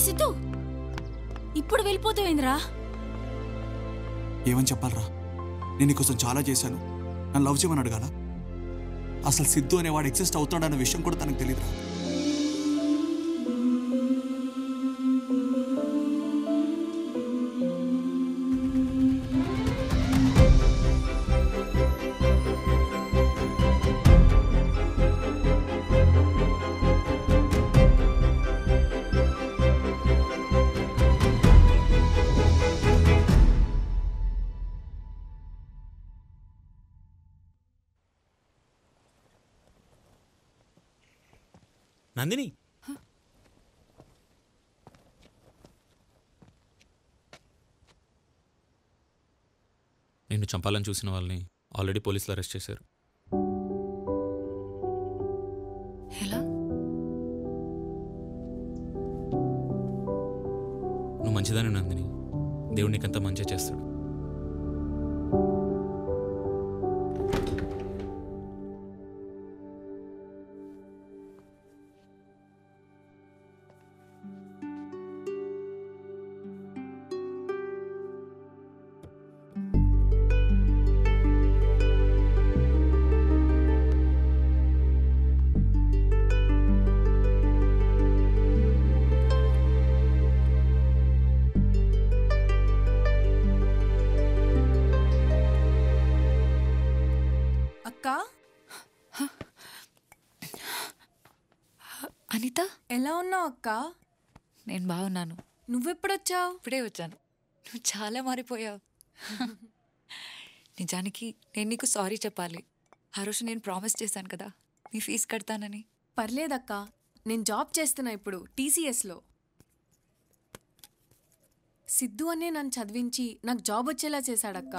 సిద్ధు ఇప్పుడు వెళ్ళిపోతావేంద్రా? ఏమని చెప్పాలరా? నేను నీకోసం చాలా చేశాను, నన్ను లవ్ చేయమని అడగాల? అసలు సిద్ధు అనేవాడు ఎగ్జిస్ట్ అవుతాడన్న విషయం కూడా తనకు తెలియదురా. నందిని, నిన్ను చంపాలని చూసిన వాళ్ళని ఆల్రెడీ పోలీసులు అరెస్ట్ చేశారు. ఎలా? నువ్వు మంచిదాని నందిని, దేవుడు నీకంతా మంచిగా చేస్తాడు. అనిత, ఎలా ఉన్నావు అక్క? నేను బాగున్నాను. నువ్వెప్పుడొచ్చావు? ఇప్పుడే వచ్చాను. నువ్వు చాలా మారిపోయావు. నిజానికి నేను నీకు సారీ చెప్పాలి. ఆ రోజు నేను ప్రామిస్ చేశాను కదా నీ ఫీజు కడతానని. పర్లేదక్క, నేను జాబ్ చేస్తున్నా ఇప్పుడు TCSలో. సిద్ధు అనే నన్ను చదివించి నాకు జాబ్ వచ్చేలా చేశాడక్క.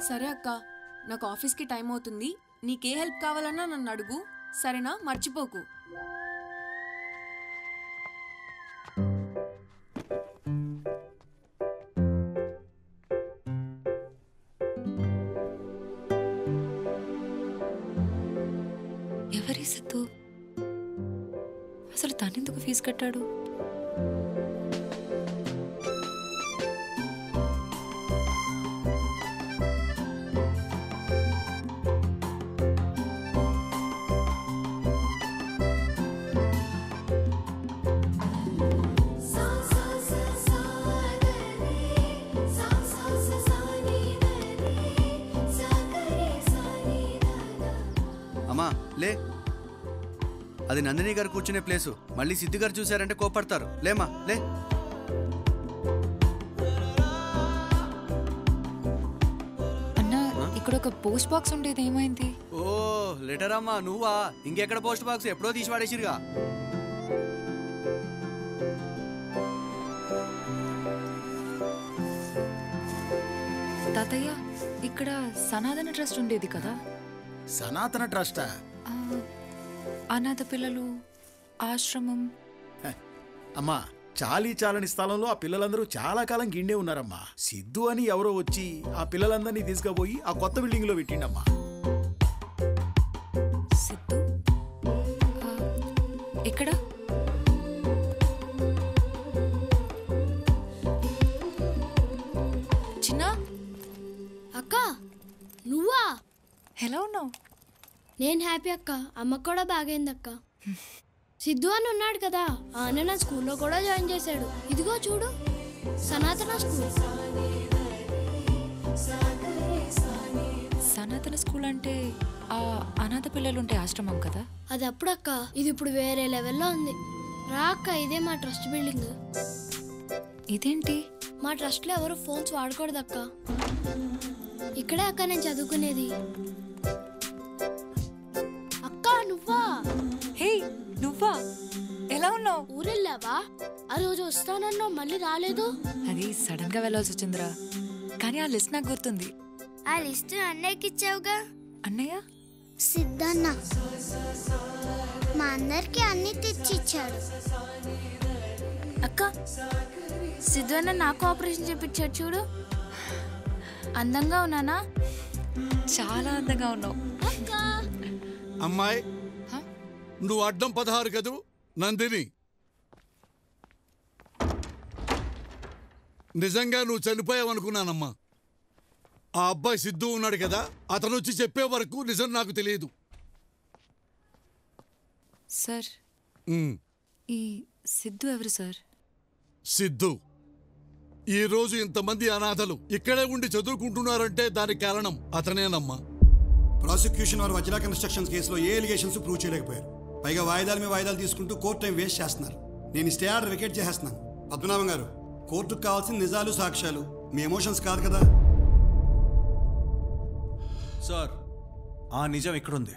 సరే అక్క, నాకు ఆఫీస్కి టైం అవుతుంది. నీకే హెల్ప్ కావాలన్నా నన్ను అడుగు, సరేనా? మర్చిపోకు. ఎవరి సిద్ధు? అసలు తనెందుకు ఫీజు కట్టాడు? అమ్మా లే, అది నందిని గారు కూర్చునే ప్లేసు. మళ్ళీ సిద్ధు గారు చూశారంటే కోపడతారు. లేమా లే. అన్నా, ఇక్కడ ఒక పోస్ట్ బాక్స్ ఉండేది, ఏమైంది? ఓ లెటర్ అమ్మా, నువ్వా? ఇంకెక్కడ పోస్ట్ బాక్స్? ఎప్పుడో తీసి పడేసిరుగా. తాతయ్య, ఇక్కడ సనాతన ట్రస్ట్ ఉండేది కదా? సనాతన ట్రస్టా? అనాథ పిల్లలు ఆశ్రమం. అమ్మా, చాలని స్థలంలో ఆ పిల్లలందరూ చాలా కాలం గిండే ఉన్నారమ్మా. సిద్ధు అని ఎవరో వచ్చి ఆ పిల్లలందరినీ తీసుకుపోయి ఆ కొత్త బిల్డింగ్ లో పెట్టిండమ్మా. సిద్ధు ఎక్కడ? చిన్న అక్క, నువ్వా? ఎలా ఉన్నావు? నేను హ్యాపీ అక్క. అమ్మకు కూడా బాగైంది అక్క. సిద్ధు అని ఉన్నాడు కదా, ఆయన నా స్కూల్లో కూడా జాయిన్ చేశాడు. ఇదిగో చూడు, సనాతన స్కూల్. సనాతన స్కూల్ అంటే ఆ అనాథ పిల్లలు ఉంటే ఆశ్రమం కదా? అది అప్పుడక్క, ఇది ఇప్పుడు వేరే లెవెల్లో ఉంది. రా అక్క, ఇదే మా ట్రస్ట్ బిల్డింగ్. ఇదేంటి? మా ట్రస్ట్లో ఎవరు ఫోన్స్ వాడకూడదు అక్క. ఇక్కడే అక్క నేను చదువుకునేది. అక్క నువ్వా? హే నువ్వా? ఎలా ఉన్నావు? ఊరెళ్ళావా? ఆ రోజు వస్తానన్నావు, మళ్ళీ రాలేదు. అది సడన్ గా వెళ్ళాల్సి వచ్చిందిరా, కానీ ఆ లిస్ట్ నాకు గుర్తుంది. ఆ లిస్ట్ అన్నయ్యకి ఇచ్చావుగా. అన్నయ్య? సిద్ధన్న మా అందరికి అన్ని తెచ్చిచ్చాడు. అక్క, సిద్ధు అన్న నాకు ఆపరేషన్ చేపించాడు చూడు. అందంగా ఉన్నానా? చాలా అందంగా ఉన్నావు. అమ్మాయి, నువ్వు అడ్డం 16 కదూ? నందిని, నిజంగా నువ్వు చనిపోయావనుకున్నానమ్మా. ఆ అబ్బాయి సిద్ధు ఉన్నాడు కదా, అతను వచ్చి చెప్పే వరకు నిజం నాకు తెలియదు. సార్, ఈ సిద్ధు ఎవరు సార్? సిద్ధు ఈ రోజు ఇంతమంది అనాథలు ఇక్కడే ఉండి చదువుకుంటున్నారంటే దానికి కారణం అతనేనమ్మా. ప్రాసిక్యూషన్ వారు వజ్రా కన్స్ట్రక్షన్స్ కేసులో ఏ ఎలిగేషన్స్ ప్రూవ్ చేయలేకపోయారు. పైగా వాయిదాల మీద వాయిదాలు తీసుకుంటూ కోర్టు టైం వేస్ట్ చేస్తున్నారు. నేను స్టే ఆర్డర్ వికెట్ చేసేస్తున్నాను. పద్మనాభం గారు, కోర్టుకు కావాల్సిన నిజాలు సాక్ష్యాలు, మీ ఎమోషన్స్ కాదు కదా. సార్, ఆ నిజం ఎక్కడుంది?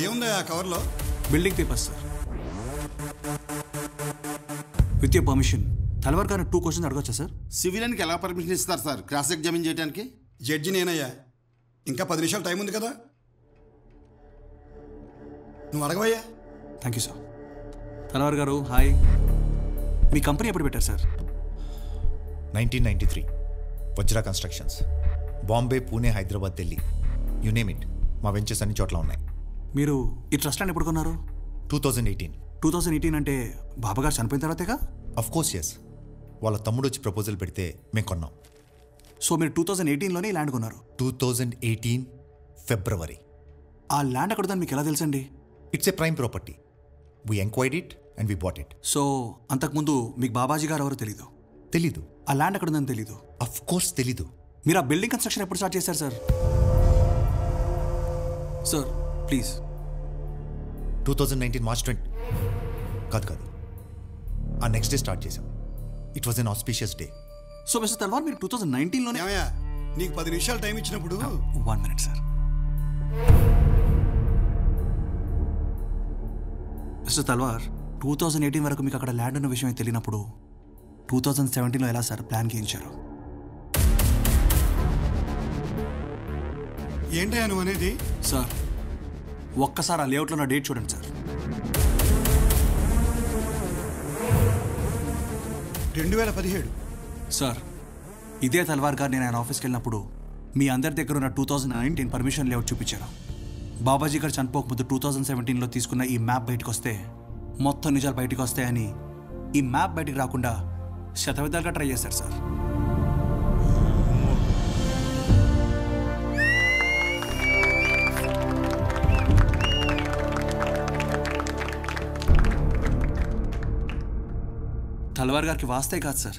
ఏముందా ఆ కవర్లో? Building papers sir. With your permission, Talwar గారు 2 క్వశ్చన్స్ అడగొచ్చా సార్? సివిలియన్కి ఎలా పర్మిషన్ ఇస్తారు సార్ క్రాస్ ఎగ్జామిన్ చేయడానికి? జడ్జి నేనయ్యా. ఇంకా 10 నిమిషాలు టైం ఉంది కదా, నువ్వు అడగవయ్యా. Thank you sir. తల్వార్ గారు హాయ్. మీ కంపెనీ ఎప్పుడు పెట్టారు sir? 1993 Vajra constructions. Bombay, Pune, Hyderabad, Delhi, you name it, మా వెంచర్స్ అన్ని చోట్ల ఉన్నాయి. మీరు ఈ ట్రస్ట్ అని ఎప్పుడు కొన్నారు? 2018. 2018 అంటే బాబా గారు చనిపోయిన తర్వాతేగా? Of course yes. వాళ్ళ తమ్ముడు వచ్చి ప్రపోజల్ పెడితే మేము కొన్నాం. సో మీరు 2018లోనే ఈ ల్యాండ్ కొన్నారు? 2018 ఫిబ్రవరి. ఆ ల్యాండ్ అక్కడుందని మీకు ఎలా తెలుసండి? It's a prime property. We enquired it and we bought it. So అంతకుముందు మీకు బాబాజీ గారు ఎవరో తెలీదు? తెలీదు. ఆ ల్యాండ్ అక్కడుందని తెలీదు? అఫ్ కోర్స్ తెలీదు. మీరు ఆ బిల్డింగ్ కన్స్ట్రక్షన్ ఎప్పుడు స్టార్ట్ చేశారు సార్? Sir please. 2019 మార్చ్ 20 కాదు, ఆ నెక్స్ట్ డే స్టార్ట్ చేసాం. It was an auspicious day. So mister Talwar, మీరు 2019లోనే? నీకు 10 నిమిషాలు టైం ఇచ్చినప్పుడు. 1 minute సార్. మిస్టర్ తల్వార్, 2018 వరకు మీకు అక్కడ ల్యాండ్ ఉన్న విషయం తెలియనప్పుడు 2017లో ఎలా సార్ ప్లాన్ గీయించారు? ఏంటయ్యా నువ్వు అనేది? సార్ ఒక్కసారి ఆ లేఅవుట్లో ఉన్న డేట్ చూడండి సార్. 2017. సార్ ఇదే తల్వార్ గారు నేను ఆయన ఆఫీస్కి వెళ్ళినప్పుడు మీ అందరి దగ్గర ఉన్న 2019 పర్మిషన్ లేఅవుట్ చూపించాను. బాబాజీ గారు చనిపోకముందు 2017లో తీసుకున్న ఈ మ్యాప్ బయటకు వస్తే మొత్తం నిజాలు బయటకు వస్తాయని ఈ మ్యాప్ బయటికి రాకుండా శతవిధాలుగా ట్రై చేశారు సార్. తల్వార్ గారికి వాస్తే కాదు సార్,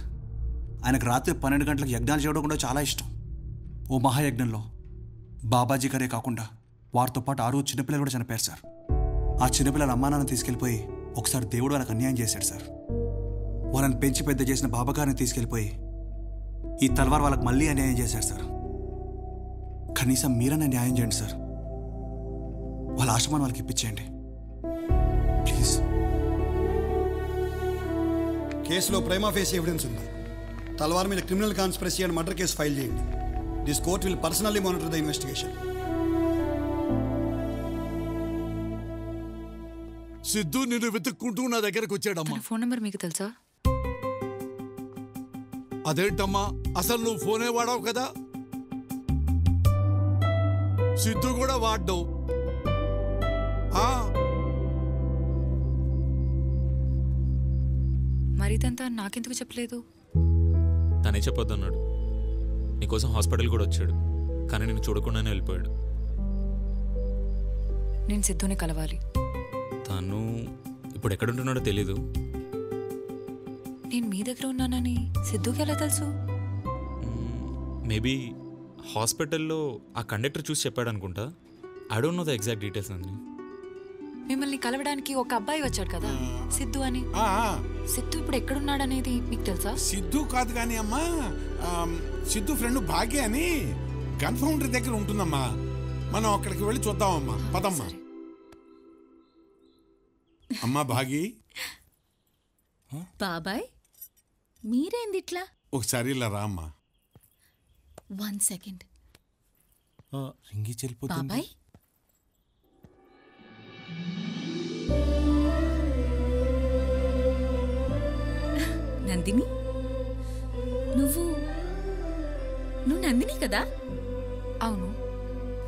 ఆయనకు రాత్రి 12 గంటలకు యజ్ఞాలు చేయడం కూడా చాలా ఇష్టం. ఓ మహాయజ్ఞంలో బాబాజీ గారే కాకుండా వారితో పాటు 6 చిన్నపిల్లలు కూడా చనిపోయారు సార్. ఆ చిన్నపిల్లల అమ్మానాన్ని తీసుకెళ్ళిపోయి ఒకసారి దేవుడు వాళ్ళకి అన్యాయం చేశాడు సార్. వాళ్ళని పెంచి పెద్ద చేసిన బాబాగారిని తీసుకెళ్ళిపోయి ఈ తల్వార్ వాళ్ళకి మళ్ళీ అన్యాయం చేశారు సార్. కనీసం మీరన్నా న్యాయం చేయండి సార్. వాళ్ళ ఆశ్రమాన్ని వాళ్ళకి ఇప్పించేయండి ప్లీజ్. కేసులో ప్రైమా ఫేస్ ఎవిడెన్స్ ఉంది. తల్వార్ మీద criminal conspiracy and murder case file చేయండి. This court will personally monitor the investigation. Siddhu నిన్ను వెతుక్కుంటూ నా దగ్గరకు వచ్చాడమ్మా. ఫోన్ నెంబర్ మీకు తెలుసా? అదేంటమ్మా, అసలు నువ్వు ఫోనే వాడావు కదా? సిద్ధు కూడా వాడ్డావు. మరి తన ఇదంతా నాకెందుకు చెప్పలేదు? తనే చెప్పొద్దన్నాడు. నీకోసం హాస్పిటల్ కూడా వచ్చాడు, కానీ నేను చూడకుండానే వెళ్ళిపోయాడు. నేను సిద్ధుని కలవాలి. తను ఇప్పుడు ఎక్కడుంటున్నాడో తెలీదు. నేను మీ దగ్గర ఉన్నానని సిద్ధుకి ఎలా తెలుసు? మేబీ హాస్పిటల్లో ఆ కండక్టర్ చూసి చెప్పాడు అనుకుంటా. I don't know the exact details అండి. మిమ్మల్ని కలవడానికి ఒక అబ్బాయి వచ్చాడు కదా, సిద్ధు అని. సిద్ధు ఇప్పుడు ఎక్కడున్నాడనేది మీకు తెలుసా? సిద్ధు కాదు కానీ అమ్మా, సిద్ధు ఫ్రెండ్ భాగ్య అని గన్ ఫౌండరీ దగ్గర ఉంటుందమ్మా. మనం అక్కడికి వెళ్ళి చూద్దామమ్మా, పదమ్మా. అమ్మా భాగి. బాబాయ్ మీరేంది ఇట్లా? ఒకసారి ఇలా రా అమ్మా. 1 సెకండ్. రింగి చెల్లిపోతుంది. బాబాయ్ నందిని, నువ్వు నందిని కదా? అవును.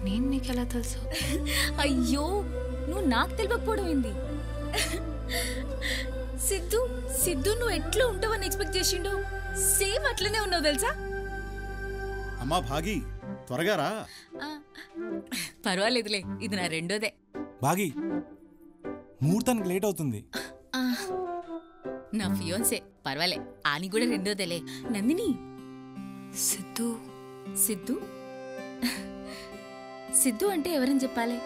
నేను నీకెలా తెలుసు? అయ్యో, నువ్వు నాకు తెలియకపోవడం ఏంది? సిద్ధు నువ్వు ఎట్లా ఉంటావని ఎక్స్పెక్ట్ చేసిండు, సేమ్ అట్లనే ఉన్నావు తెలుసా? అమ్మా భాగి, త్వరగా రా. పర్వాలేదులే, ఇది నా రెండోదే. భాగి, ముహూర్తానికి లేట్ అవుతుంది. నా ఫియోన్సే, పర్వాలే, ఆని కూడా రెండోదేలే. నందిని, సిద్ధు అంటే ఎవరని చెప్పాలి?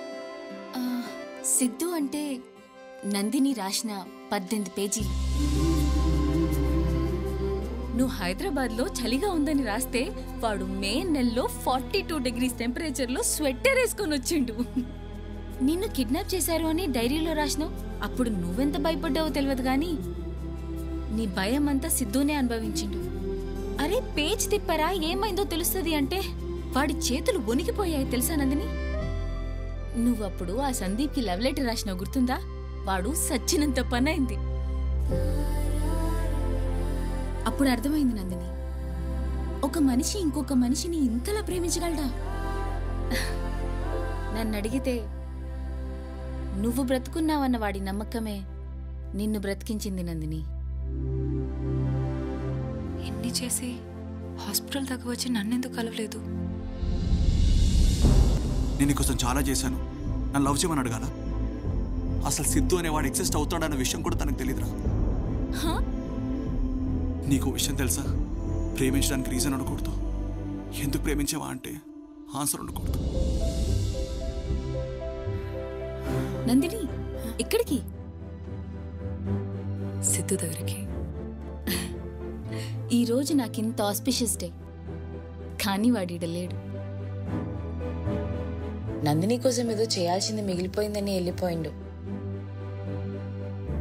సిద్ధు అంటే నందిని రాసిన 18 పేజీలు. నువ్వు హైదరాబాద్లో చలిగా ఉందని రాస్తే వాడు మే నెలలో 42 degrees టెంపరేచర్లో స్వెట్టర్ వేసుకొని వచ్చిండు. నిన్ను కిడ్నాప్ చేశారు అని డైరీలో రాసినావు. అప్పుడు నువ్వెంత భయపడ్డావో తెలియదు గాని నీ భయం అంతా సిద్ధునే అనుభవించిండు. అరే పేజ్ తిప్పారా, ఏమైందో తెలుస్తుంది అంటే వాడి చేతులు వణికిపోయాయి తెలుసా నందిని? నువ్వప్పుడు ఆ సందీప్కి లవ్ లెటర్ రాసినావు గుర్తుందా? వాడు సచ్చినంత పనైంది. అప్పుడు అర్థమైంది నందిని, ఒక మనిషి ఇంకొక మనిషిని ఇంతలా ప్రేమించగలడా? నన్ను అడిగితే నువ్వు బ్రతుకున్నావన్న వాడి నమ్మకమే నిన్ను బ్రతికించింది నందిని. ఎన్ని చేసి హాస్పిటల్ దాకా వచ్చి నన్నెందుకు కలవలేదు? నేను నీకోసం చాలా చేశాను. నన్ను లవ్ చేయమని అడగాల? అసలు సిద్ధు అనేవాడు ఎగ్జిస్ట్ అవుతాడన్న విషయం కూడా తనకు తెలియదురా. నీకు విషయం తెలుసా? ప్రేమించడానికి రీజన్ ఉండకూడదు. ఎందుకు ప్రేమించావా అంటే ఆన్సర్ ఉండకూడదు. నందిని, ఎక్కడికి? సిద్ధు దగ్గరికి. ఈరోజు నాకింత ఆస్పిషియస్ డే, కానీ వాడిడ లేడు. నందిని కోసం ఏదో చేయాల్సింది మిగిలిపోయిందని వెళ్ళిపోయిండు.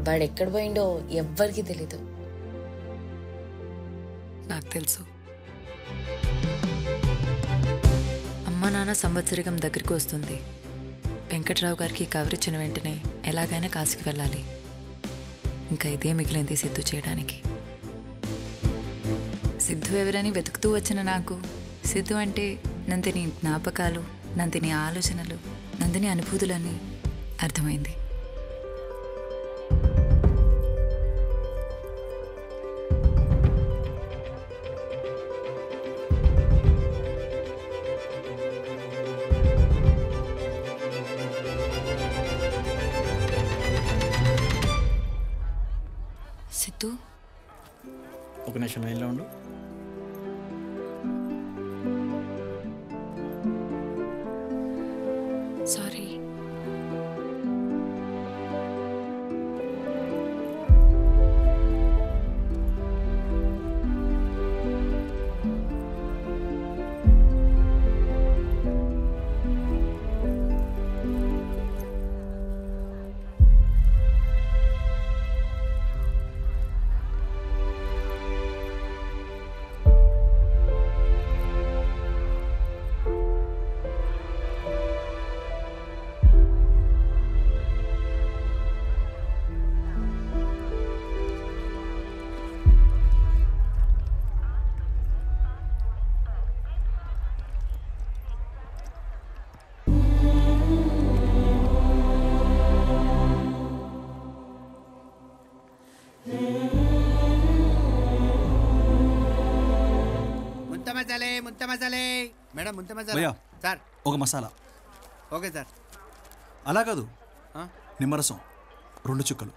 వాడెక్కడ పోయిండో ఎవ్వరికి తెలీదు. నాకు తెలుసు. అమ్మ నాన్న సంవత్సరికం దగ్గరికి వస్తుంది. వెంకట్రావు గారికి కవర్ ఇచ్చిన వెంటనే ఎలాగైనా కాశీకి వెళ్ళాలి. ఇంకా ఇదే మిగిలింది సిద్ధు చేయడానికి. సిద్ధు ఎవరని వెతుకుతూ వచ్చిన నాకు సిద్ధు అంటే నందిని జ్ఞాపకాలు, నందిని ఆలోచనలు, నందిని అనుభూతులన్నీ అర్థమైంది. సిద్ధు, ఒక నిమిషం లైన్లో ఉండు. సారీ. ముంత మసాలే. మేడం ముంత మసాలా. భయ్యా సార్ ఒక మసాలా. Okay sir. అలా కాదు, నిమ్మరసం 2 చుక్కలు.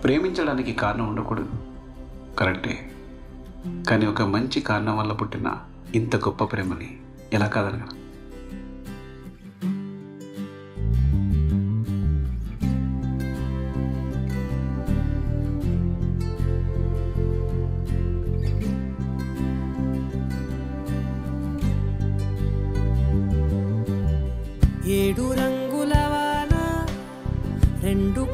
ప్రేమించడానికి కారణం ఉండకూడదు, కరెక్టే. కానీ ఒక మంచి కారణం వల్ల పుట్టిన ఇంత గొప్ప ప్రేమని ఎలా కాదనగలం? ఏడు రంగుల వాన రెండు